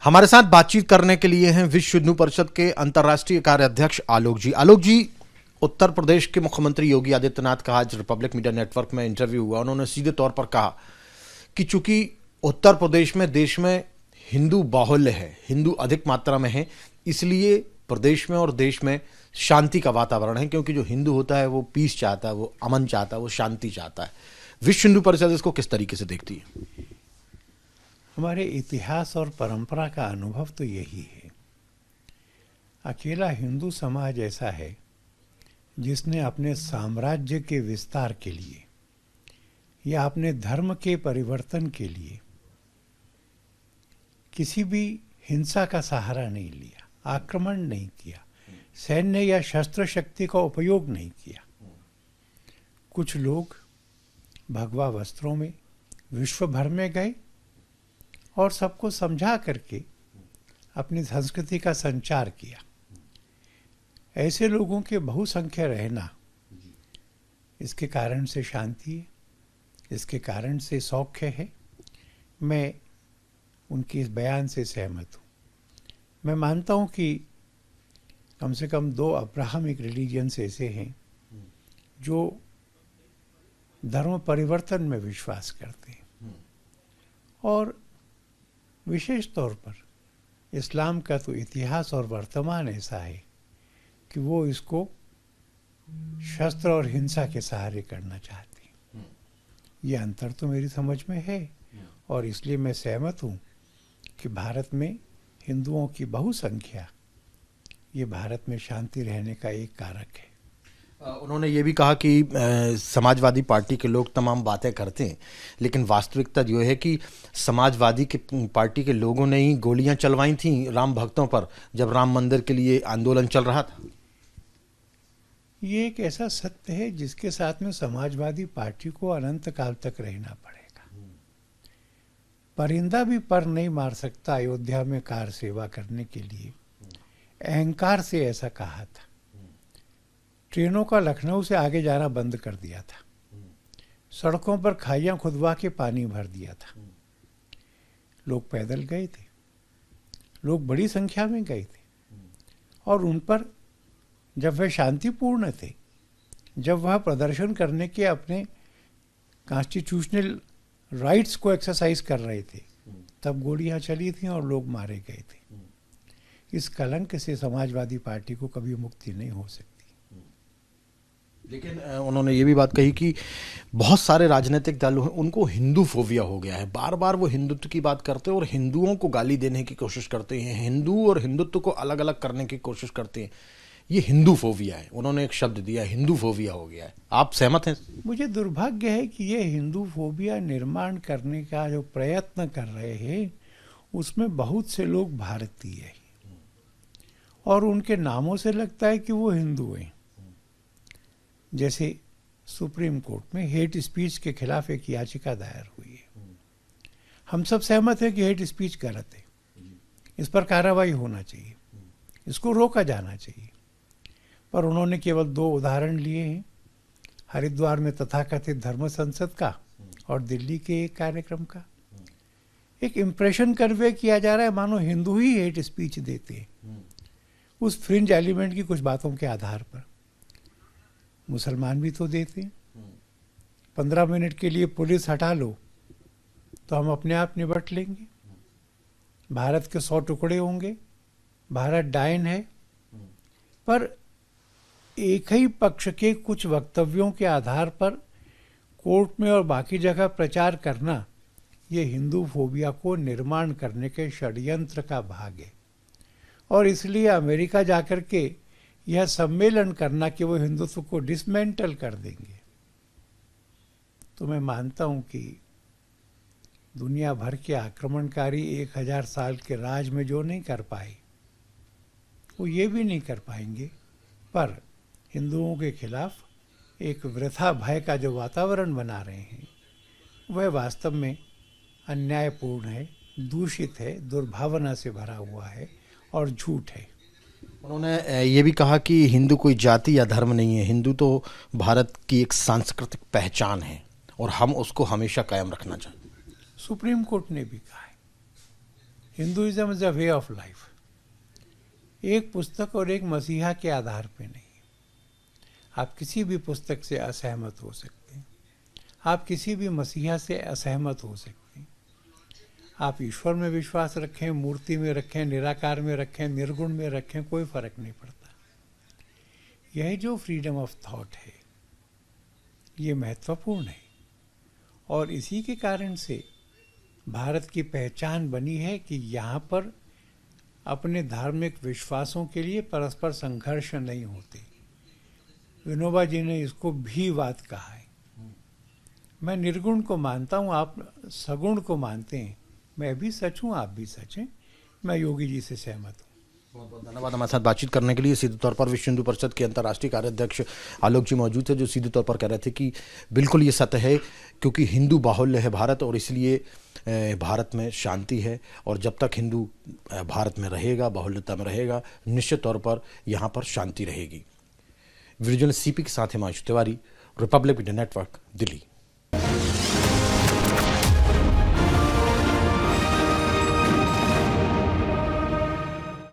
हमारे साथ बातचीत करने के लिए हैं विश्व हिंदू परिषद के अंतर्राष्ट्रीय कार्याध्यक्ष आलोक जी। आलोक जी, उत्तर प्रदेश के मुख्यमंत्री योगी आदित्यनाथ का आज रिपब्लिक मीडिया नेटवर्क में इंटरव्यू हुआ। उन्होंने सीधे तौर पर कहा कि चूंकि उत्तर प्रदेश में देश में हिंदू बाहुल्य है, हिंदू अधिक मात्रा में है, इसलिए प्रदेश में और देश में शांति का वातावरण है, क्योंकि जो हिंदू होता है वो पीस चाहता है, वो अमन चाहता है, वो शांति चाहता है। विश्व हिंदू परिषद इसको किस तरीके से देखती है? हमारे इतिहास और परंपरा का अनुभव तो यही है। अकेला हिंदू समाज ऐसा है जिसने अपने साम्राज्य के विस्तार के लिए या अपने धर्म के परिवर्तन के लिए किसी भी हिंसा का सहारा नहीं लिया, आक्रमण नहीं किया, सैन्य या शस्त्र शक्ति का उपयोग नहीं किया। कुछ लोग भगवा वस्त्रों में विश्व भर में गए और सबको समझा करके अपनी संस्कृति का संचार किया। ऐसे लोगों के बहुसंख्य रहना इसके कारण से शांति है, इसके कारण से सौख्य है। मैं उनके इस बयान से सहमत हूँ। मैं मानता हूँ कि कम से कम 2 अब्राहमिक रिलीजियंस ऐसे हैं जो धर्म परिवर्तन में विश्वास करते हैं, और विशेष तौर पर इस्लाम का तो इतिहास और वर्तमान ऐसा है कि वो इसको शस्त्र और हिंसा के सहारे करना चाहते हैं। ये अंतर तो मेरी समझ में है, और इसलिए मैं सहमत हूँ कि भारत में हिंदुओं की बहुसंख्या ये भारत में शांति रहने का एक कारक है। उन्होंने ये भी कहा कि समाजवादी पार्टी के लोग तमाम बातें करते हैं, लेकिन वास्तविकता जो है कि समाजवादी के पार्टी के लोगों ने ही गोलियां चलवाई थी राम भक्तों पर जब राम मंदिर के लिए आंदोलन चल रहा था। ये एक ऐसा सत्य है जिसके साथ में समाजवादी पार्टी को अनंत काल तक रहना पड़ेगा। परिंदा भी पर नहीं मार सकता अयोध्या में कार सेवा करने के लिए, अहंकार से ऐसा कहा था। ट्रेनों का लखनऊ से आगे जाना बंद कर दिया था, सड़कों पर खाइयां खुदवा के पानी भर दिया था। लोग पैदल गए थे, लोग बड़ी संख्या में गए थे, और उन पर जब वह शांतिपूर्ण थे, जब वह प्रदर्शन करने के अपने कॉन्स्टिट्यूशनल राइट्स को एक्सरसाइज कर रहे थे, तब गोलियां चली थीं और लोग मारे गए थे। इस कलंक से समाजवादी पार्टी को कभी मुक्ति नहीं हो सकती। लेकिन उन्होंने ये भी बात कही कि बहुत सारे राजनीतिक दल हैं, उनको हिंदू फोबिया हो गया है। बार बार वो हिंदुत्व की बात करते हैं और हिंदुओं को गाली देने की कोशिश करते हैं, हिंदू और हिंदुत्व को अलग अलग करने की कोशिश करते हैं। ये हिंदू फोबिया है, उन्होंने एक शब्द दिया, हिंदू फोबिया हो गया है। आप सहमत हैं? मुझे दुर्भाग्य है कि ये हिंदू फोबिया निर्माण करने का जो प्रयत्न कर रहे हैं उसमें बहुत से लोग भारतीय हैं, और उनके नामों से लगता है कि वो हिंदू हैं। जैसे सुप्रीम कोर्ट में हेट स्पीच के खिलाफ एक याचिका दायर हुई है। हम सब सहमत हैं कि हेट स्पीच गलत है, इस पर कार्रवाई होना चाहिए, इसको रोका जाना चाहिए। पर उन्होंने केवल 2 उदाहरण लिए हैं, हरिद्वार में तथाकथित धर्म संसद का और दिल्ली के एक कार्यक्रम का। एक इम्प्रेशन कन्वे किया जा रहा है मानो हिंदू ही हेट स्पीच देते हैं, उस फ्रिंज एलिमेंट की कुछ बातों के आधार पर। मुसलमान भी तो देते हैं। 15 मिनट के लिए पुलिस हटा लो तो हम अपने आप निपट लेंगे। भारत के 100 टुकड़े होंगे, भारत डायन है। पर एक ही पक्ष के कुछ वक्तव्यों के आधार पर कोर्ट में और बाकी जगह प्रचार करना, ये हिंदू फोबिया को निर्माण करने के षड्यंत्र का भाग है। और इसलिए अमेरिका जाकर के यह सम्मेलन करना कि वो हिंदुत्व को डिसमेंटल कर देंगे, तो मैं मानता हूं कि दुनिया भर के आक्रमणकारी 1000 साल के राज में जो नहीं कर पाए वो ये भी नहीं कर पाएंगे। पर हिंदुओं के खिलाफ एक वृथा भय का जो वातावरण बना रहे हैं वह वास्तव में अन्यायपूर्ण है, दूषित है, दुर्भावना से भरा हुआ है और झूठ है। उन्होंने ये भी कहा कि हिंदू कोई जाति या धर्म नहीं है, हिंदू तो भारत की एक सांस्कृतिक पहचान है और हम उसको हमेशा कायम रखना चाहते हैं। सुप्रीम कोर्ट ने भी कहा है Hinduism is a way of life, एक पुस्तक और एक मसीहा के आधार पे नहीं। आप किसी भी पुस्तक से असहमत हो सकते हैं, आप किसी भी मसीहा से असहमत हो सकते हैं, आप ईश्वर में विश्वास रखें, मूर्ति में रखें, निराकार में रखें, निर्गुण में रखें, कोई फर्क नहीं पड़ता। यह जो फ्रीडम ऑफ थॉट है ये महत्वपूर्ण है, और इसी के कारण से भारत की पहचान बनी है कि यहाँ पर अपने धार्मिक विश्वासों के लिए परस्पर संघर्ष नहीं होते। विनोबा जी ने इसको भी बात कहा है। मैं निर्गुण को मानता हूँ, आप सगुण को मानते हैं, मैं भी सच हूँ, आप भी सच हैं। मैं योगी जी से सहमत हूँ। बहुत बहुत धन्यवाद हमारे साथ बातचीत करने के लिए। सीधे तौर पर विश्व हिंदू परिषद के अंतर्राष्ट्रीय कार्याध्यक्ष आलोक जी मौजूद थे, जो सीधे तौर पर कह रहे थे कि बिल्कुल ये सत्य है, क्योंकि हिंदू बाहुल्य है भारत, और इसलिए भारत में शांति है, और जब तक हिंदू भारत में रहेगा, बाहुल्यता में रहेगा, निश्चित तौर पर यहाँ पर शांति रहेगी। वीडियो सीपी के साथ Himanshu Tiwari, Republic media network, Delhi.